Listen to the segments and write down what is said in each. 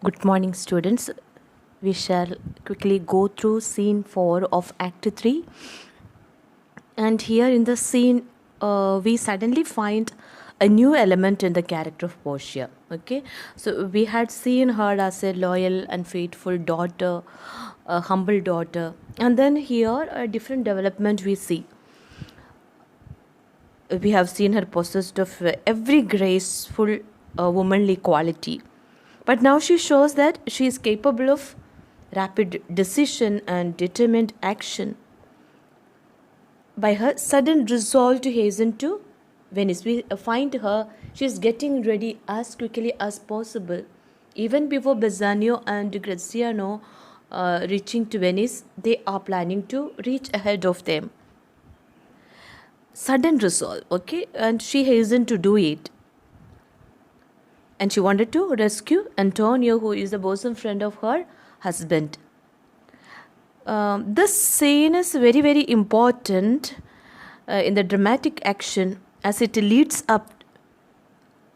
Good morning, students. We shall quickly go through scene 4 of Act 3. And here in the scene, we suddenly find a new element in the character of Portia. Okay, so we had seen her as a loyal and faithful daughter, a humble daughter, and then here a different development we see. We have seen her possessed of every graceful womanly quality. But now she shows that she is capable of rapid decision and determined action. By her sudden resolve to hasten to Venice, we find her, she is getting ready as quickly as possible. Even before Bassanio and Graziano reaching to Venice, they are planning to reach ahead of them. Sudden resolve, okay? And she hastened to do it. And she wanted to rescue Antonio, who is the bosom friend of her husband. This scene is very, very important in the dramatic action as it leads up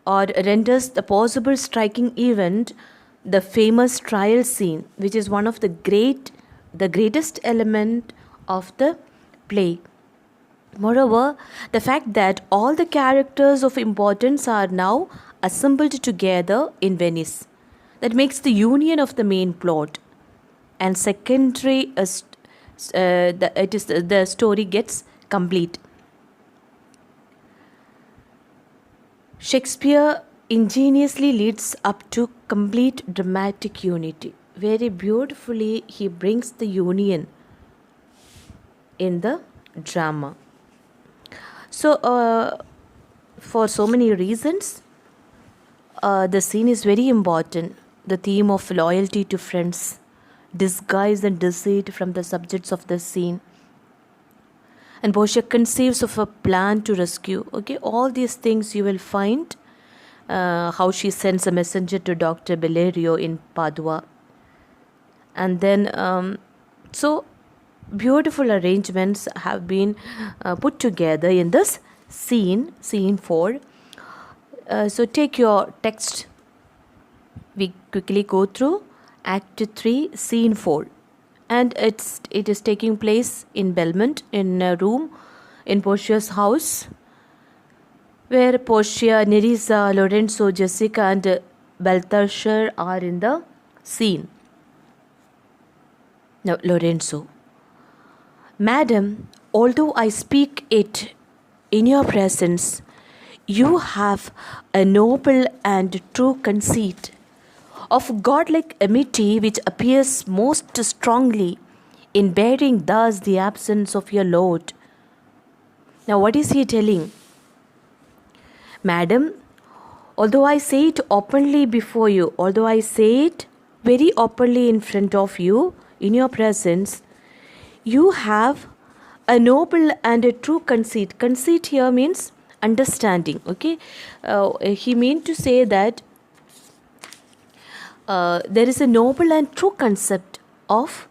or renders the possible striking event the famous trial scene, which is one of the greatest element of the play. Moreover, the fact that all the characters of importance are now assembled together in Venice, that makes the union of the main plot and secondary the story gets complete. Shakespeare ingeniously leads up to complete dramatic unity. Very beautifully he brings the union in the drama. So for so many reasons the scene is very important. The theme of loyalty to friends, disguise and deceit from the subjects of the scene, and Portia conceives of a plan to rescue. Okay, all these things you will find. How she sends a messenger to Dr. Bellerio in Padua, and then so beautiful arrangements have been put together in this scene 4. So take your text. We quickly go through Act 3, Scene 4. And it is taking place in Belmont, in a room in Portia's house, where Portia, Nerissa, Lorenzo, Jessica and Balthazar are in the scene. Now, Lorenzo. Madam, although I speak it in your presence, you have a noble and true conceit of godlike amity which appears most strongly in bearing thus the absence of your Lord. Now, what is he telling? Madam, although I say it openly before you, although I say it very openly in front of you, in your presence, you have a noble and a true conceit. Conceit here means understanding. Okay, he meant to say that there is a noble and true concept of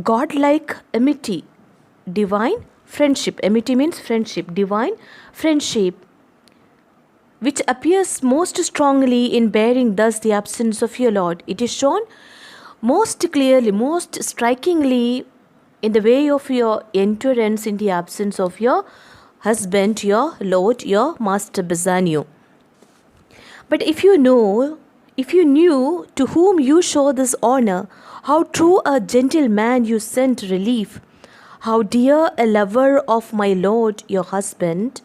godlike amity, divine friendship. Amity means friendship, divine friendship, which appears most strongly in bearing thus the absence of your Lord. It is shown most clearly, most strikingly in the way of your endurance in the absence of your husband, your Lord, your Master Bassanio. But if you knew to whom you show this honor, how true a gentleman you sent relief, how dear a lover of my Lord, your husband,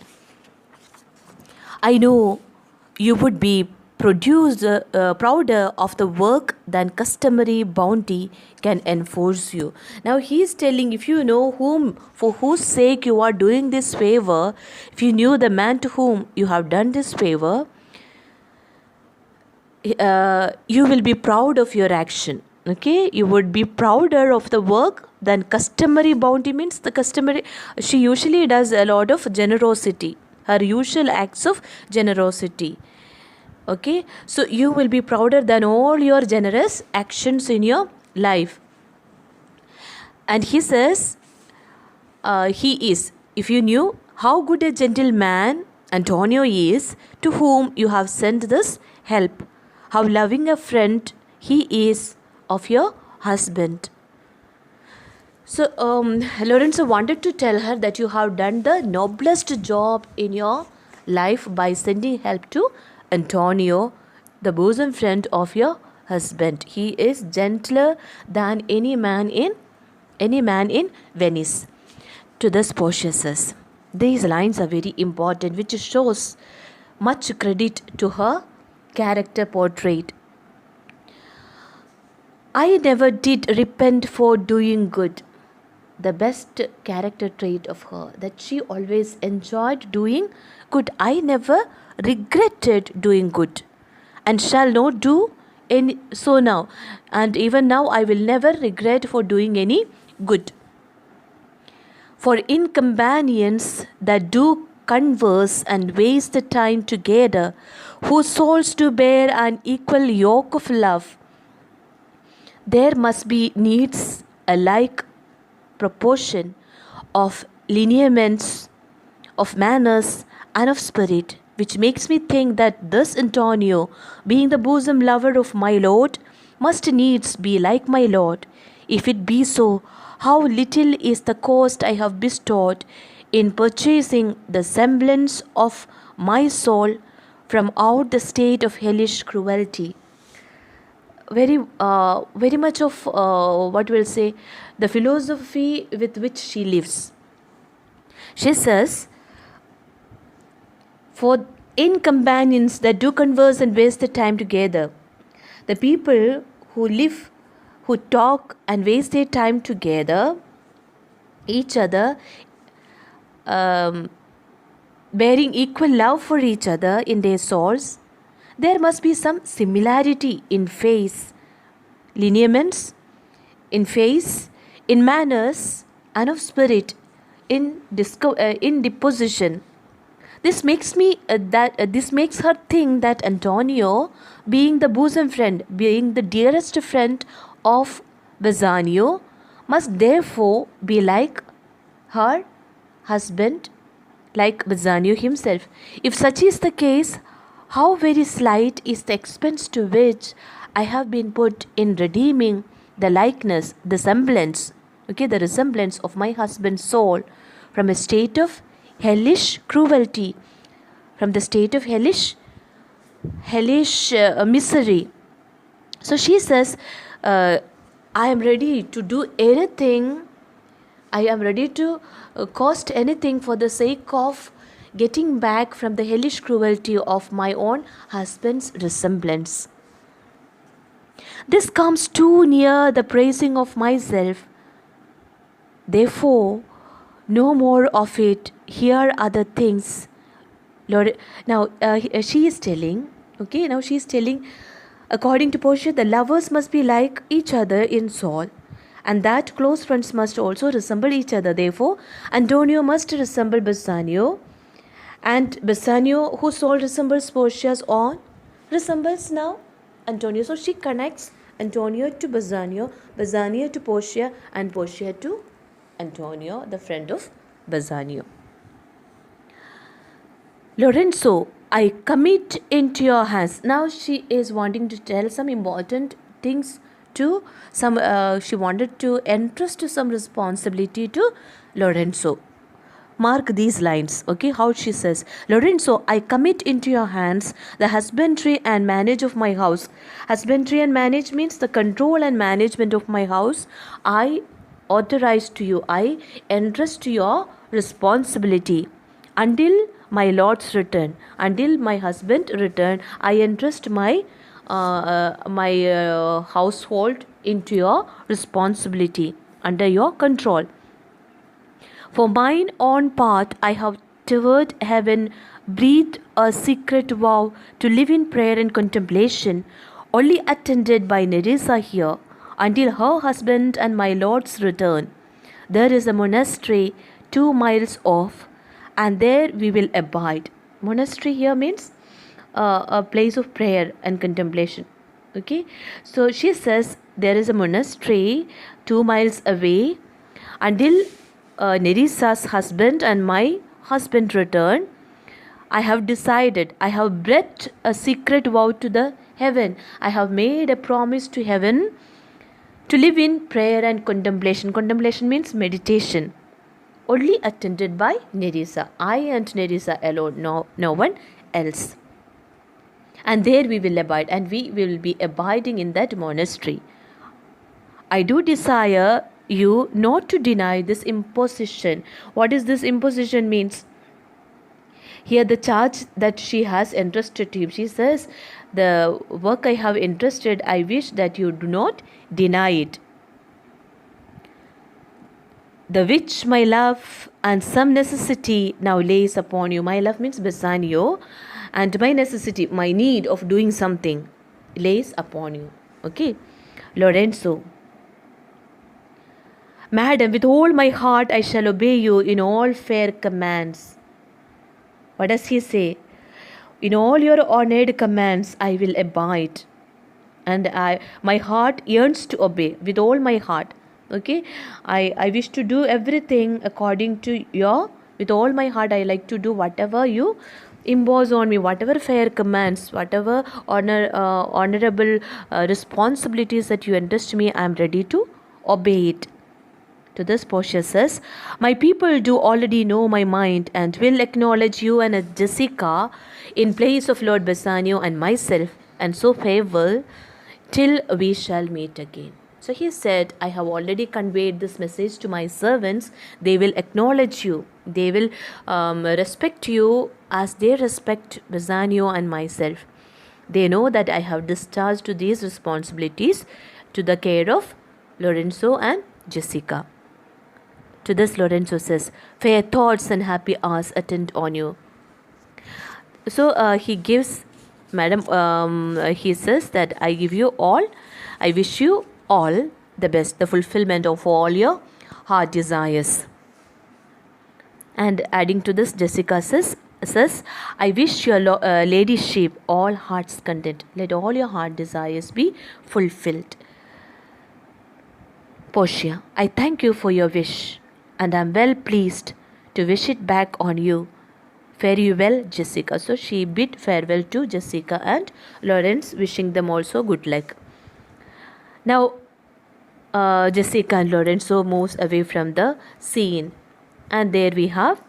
I know you would be prouder of the work than customary bounty can enforce you. Now he is telling, if you know for whose sake you are doing this favor, if you knew the man to whom you have done this favor, you will be proud of your action. Okay, you would be prouder of the work than customary bounty means the customary. She usually does a lot of generosity, her usual acts of generosity. Okay, so you will be prouder than all your generous actions in your life. And he says, he is, if you knew how good a gentleman Antonio is to whom you have sent this help. How loving a friend he is of your husband. So, Lorenzo wanted to tell her that you have done the noblest job in your life by sending help to Antonio, the bosom friend of your husband. He is gentler than any man in Venice. To this Portia says, these lines are very important, which shows much credit to her character portrait. I never did repent for doing good. The best character trait of her, that she always enjoyed doing good. I never regretted doing good, and shall not do any so now. And even now I will never regret for doing any good. For in companions that do converse and waste the time together, whose souls do bear an equal yoke of love, there must be needs a like proportion of lineaments, of manners, and of spirit, which makes me think that this Antonio, being the bosom lover of my Lord, must needs be like my Lord. If it be so, how little is the cost I have bestowed in purchasing the semblance of my soul from out the state of hellish cruelty. Very much of what we'll say, the philosophy with which she lives. She says, for in companions that do converse and waste the time together, the people who live, who talk and waste their time together, each other, bearing equal love for each other in their souls, there must be some similarity in face, lineaments, in face, in manners, and of spirit, in disposition. This makes her think that Antonio, being the bosom friend, being the dearest friend of Bassanio, must therefore be like her husband, like Bassanio himself. If such is the case, how very slight is the expense to which I have been put in redeeming the likeness, the semblance, the resemblance of my husband's soul from a state of hellish cruelty, from the state of hellish misery. So she says, I am ready to do anything. I am ready to cost anything for the sake of getting back from the hellish cruelty of my own husband's resemblance. This comes too near the praising of myself. Therefore, no more of it. Here are the things. Lord, now she is telling, according to Portia, the lovers must be like each other in soul, and that close friends must also resemble each other. Therefore, Antonio must resemble Bassanio, and Bassanio, whose soul resembles Portia's own, resembles now Antonio. So she connects Antonio to Bassanio, Bassanio to Portia, and Portia to Antonio, the friend of Bassanio. Lorenzo, I commit into your hands. Now she is wanting to tell some important things to some, she wanted to entrust some responsibility to Lorenzo. Mark these lines, how she says, Lorenzo, I commit into your hands the husbandry and manage of my house. Husbandry and manage means the control and management of my house. I authorize to you, I entrust to your responsibility until my Lord's return, until my husband return. I entrust my household into your responsibility, under your control. For mine own part, I have toward heaven breathed a secret vow to live in prayer and contemplation, only attended by Nerissa here, until her husband and my Lord's return. There is a monastery 2 miles off, and there we will abide. Monastery here means a place of prayer and contemplation. So she says there is a monastery 2 miles away until Nerissa's husband and my husband return. I have decided, I have breathed a secret vow to the heaven. I have made a promise to heaven to live in prayer and contemplation. Contemplation means meditation. Only attended by Nerissa. I and Nerissa alone, no one else. And there we will abide, and we will be abiding in that monastery. I do desire you not to deny this imposition. What is this imposition means? Here the charge that she has entrusted to him. She says, the work I have entrusted, I wish that you do not deny it. The which my love and some necessity now lays upon you. My love means Bassanio, and my necessity, my need of doing something lays upon you. Okay. Lorenzo. Madam, with all my heart I shall obey you in all fair commands. What does he say? In all your honored commands I will abide. And my heart yearns to obey with all my heart. Okay, I wish to do everything according to your, with all my heart I like to do whatever you impose on me, whatever fair commands, whatever honorable responsibilities that you entrust to me, I am ready to obey it. To this Portia says, my people do already know my mind and will acknowledge you and Jessica in place of Lord Bassanio and myself, and so farewell till we shall meet again. So he said, I have already conveyed this message to my servants. They will acknowledge you. They will respect you as they respect Bassanio and myself. They know that I have discharged these responsibilities to the care of Lorenzo and Jessica. To this Lorenzo says, fair thoughts and happy hours attend on you. So he gives, Madam, he says that I give you all, I wish you all the best, the fulfillment of all your heart desires. And adding to this, Jessica says, I wish your ladyship all heart's content. Let all your heart desires be fulfilled. Portia, I thank you for your wish, and I am well pleased to wish it back on you. Fare you well, Jessica. So she bid farewell to Jessica and Lawrence, wishing them also good luck. Now, Jessica and Lorenzo moves away from the scene, and there we have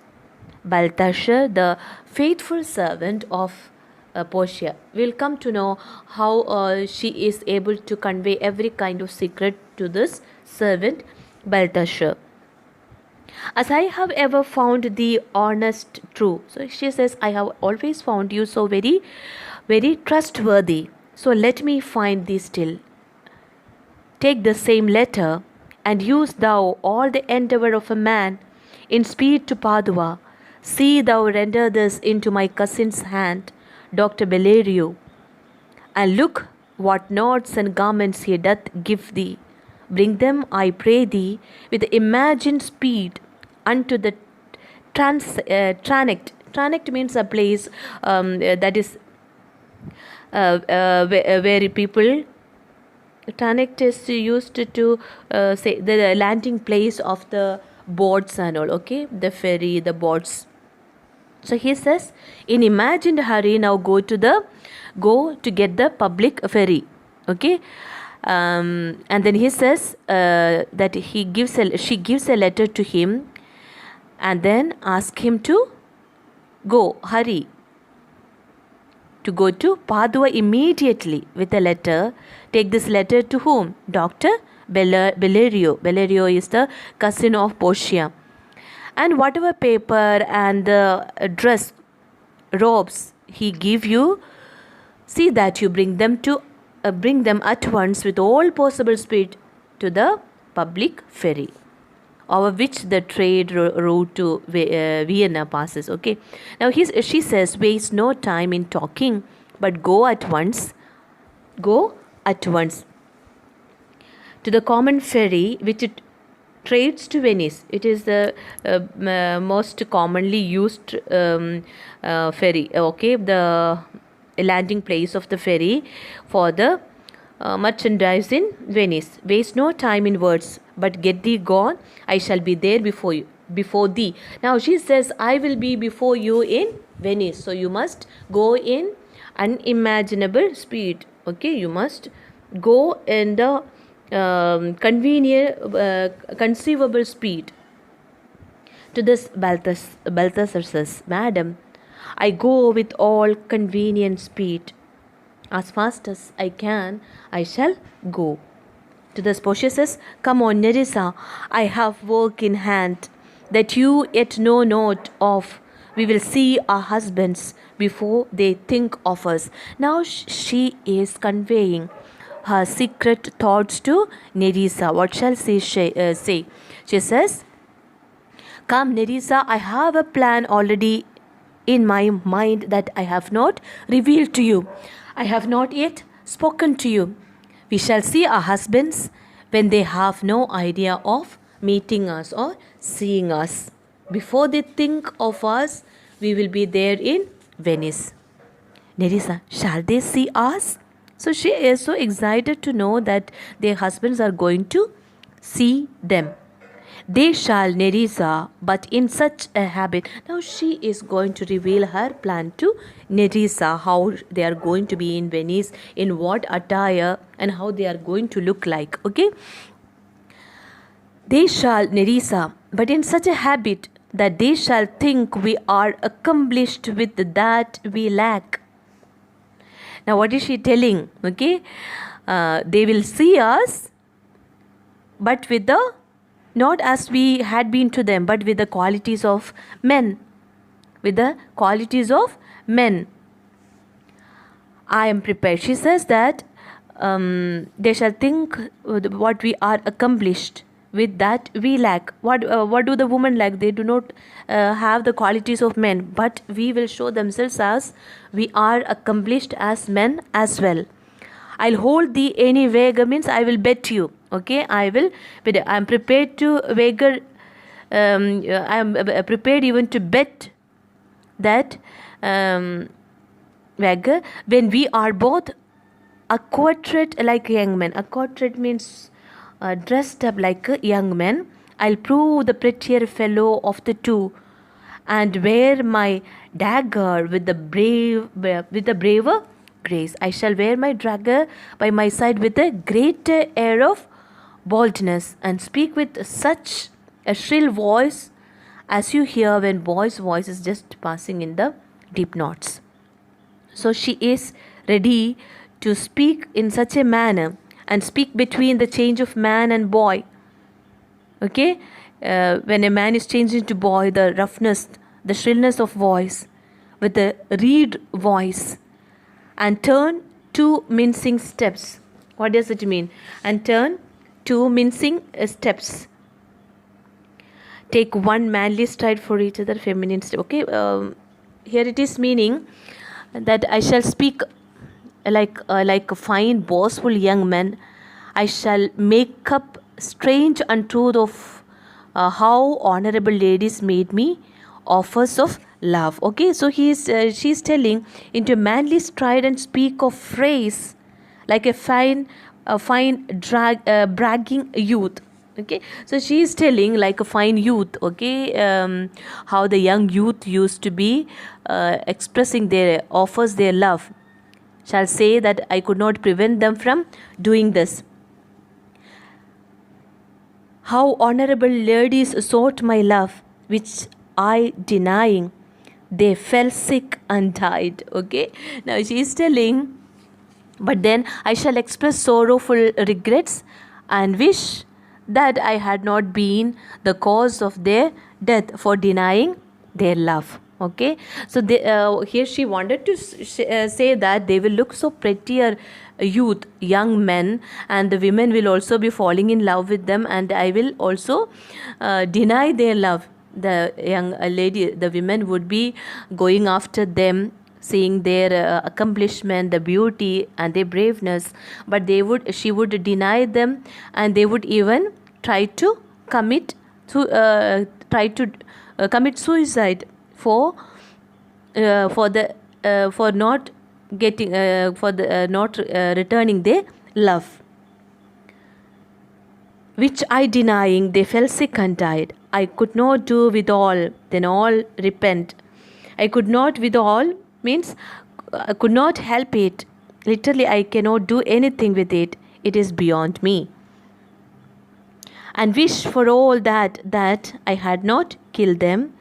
Balthasar, the faithful servant of Portia. We'll come to know how she is able to convey every kind of secret to this servant Balthasar. As I have ever found thee honest, true. So she says, I have always found you so very, very trustworthy. So let me find thee still. Take the same letter, and use thou all the endeavour of a man in speed to Padua. See thou render this into my cousin's hand, Dr. Bellerio, and look what nods and garments he doth give thee. Bring them, I pray thee, with imagined speed unto the Tranect. Tranect means a place that is where people. Tranect is used to say the landing place of the boats and all. Okay, the ferry, the boats. So he says, in imagined hurry, now go to get the public ferry. Okay. And then he says that she gives a letter to him, and then ask him to hurry to go to Padua immediately with a letter. Take this letter to whom? Dr. Bellerio. Bellerio is the cousin of Portia. And whatever paper and the dress, robes he give you, see that you bring them at once with all possible speed to the public ferry, over which the trade route to Vienna passes. Okay. Now she says, waste no time in talking, but go at once to the common ferry which it trades to Venice. It is the most commonly used ferry. Okay, the landing place of the ferry for the merchandise in Venice. Waste no time in words, but get thee gone. I shall be there before thee. Now she says, I will be before you in Venice. So you must go in unimaginable speed. Okay, you must go in the conceivable speed. To this, Balthasar says, Madam, I go with all convenient speed. As fast as I can, I shall go. To this, Portia says, Come on, Nerissa, I have work in hand that you yet know not of. We will see our husbands before they think of us. Now she is conveying her secret thoughts to Nerissa. What shall she say? She says, Come, Nerissa, I have a plan already in my mind that I have not revealed to you. I have not yet spoken to you. We shall see our husbands when they have no idea of meeting us or seeing us. Before they think of us, we will be there in Venice. Nerissa, shall they see us? So she is so excited to know that their husbands are going to see them. They shall, Nerissa, but in such a habit. Now she is going to reveal her plan to Nerissa, how they are going to be in Venice, in what attire, and how they are going to look like. Okay? They shall, Nerissa, but in such a habit that they shall think we are accomplished with that we lack. Now, what is she telling? Okay? They will see us, but with the not as we had been to them, but with the qualities of men. With the qualities of men. I am prepared. She says that they shall think what we are accomplished, with that we lack. What do the women lack? They do not have the qualities of men, but we will show themselves as we are accomplished as men as well. I'll hold thee any wager means I will bet you. Okay, I am prepared to wager. I am prepared even to bet that wager when we are both accoutred like young men. Accoutred means dressed up like a young man. I'll prove the prettier fellow of the two, and wear my dagger with the braver grace. I shall wear my dagger by my side with a greater air of boldness, and speak with such a shrill voice as you hear when boy's voice is just passing in the deep notes. So she is ready to speak in such a manner and speak between the change of man and boy. Okay, when a man is changed into boy, the roughness, the shrillness of voice, with the reed voice, and turn two mincing steps. What does it mean? And turn two mincing steps. Take one manly stride for each other, feminine step. Okay, here it is meaning that I shall speak like a fine, boastful young man. I shall make up strange untruth of how honorable ladies made me offers of love. Okay, so she's telling into manly stride and speak of phrase like a fine bragging youth. Okay, so she is telling like a fine youth. Okay, how the young youth used to be expressing their offers their love. Shall say that I could not prevent them from doing this. How honorable ladies sought my love, which I denying, they fell sick and died. Okay, now she is telling, but then I shall express sorrowful regrets and wish that I had not been the cause of their death for denying their love. Okay, so here she wanted to say that they will look so prettier youth, young men, and the women will also be falling in love with them, and I will also deny their love. The young lady, the women would be going after them, seeing their accomplishment, the beauty and their braveness, but she would deny them, and they would even try to commit suicide for not getting not returning their love, which I denying, they fell sick and died. I could not do with all, then all repent. I could not withal means I could not help it. Literally, I cannot do anything with it. It is beyond me. And wish for all that I had not killed them.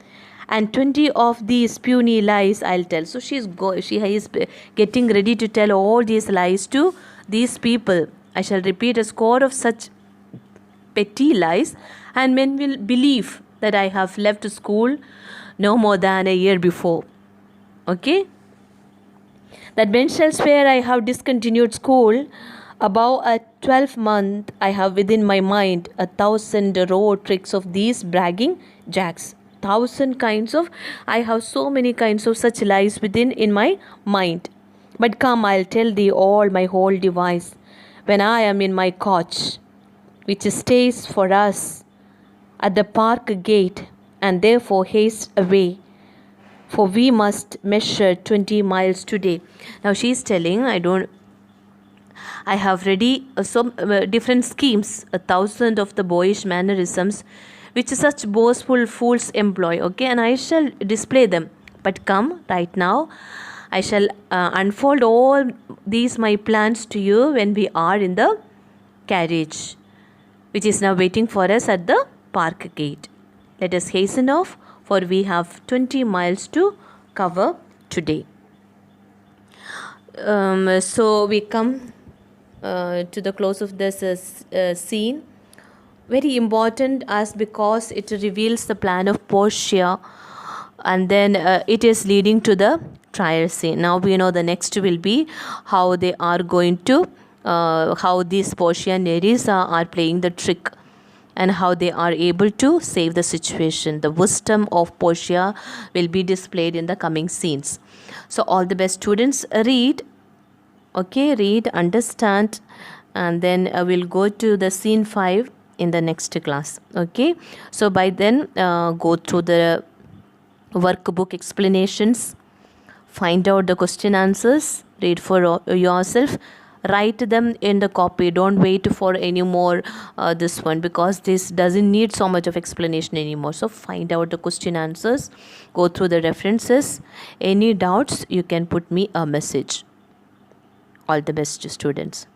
And 20 of these puny lies I'll tell. So she is getting ready to tell all these lies to these people. I shall repeat a score of such petty lies, and men will believe that I have left school no more than a year before. Okay? That men shall swear I have discontinued school. Above a 12-month, I have within my mind 1,000 raw tricks of these bragging jacks. 1,000 kinds of, I have so many kinds of such lies within in my mind. But come, I'll tell thee all my whole device when I am in my coach, which stays for us at the park gate, and therefore haste away, for we must measure 20 miles today. Now she is telling, I have ready some different schemes, 1,000 of the boyish mannerisms which such boastful fools employ, okay, and I shall display them. But come right now, I shall unfold all these my plans to you when we are in the carriage, which is now waiting for us at the park gate. Let us hasten off, for we have 20 miles to cover today. So we come to the close of this scene. Very important as because it reveals the plan of Portia, and then it is leading to the trial scene. Now we know the next will be how they are going to how these Portia and Nerissa are playing the trick, and how they are able to save the situation. The wisdom of Portia will be displayed in the coming scenes. So all the best students, read, okay, read, understand, and then we'll go to the scene 5 in the next class. Okay, so by then go through the workbook explanations, find out the question answers, read for yourself, write them in the copy. Don't wait for any more this one, because this doesn't need so much of explanation anymore. So find out the question answers, go through the references. Any doubts, you can put me a message. All the best, students.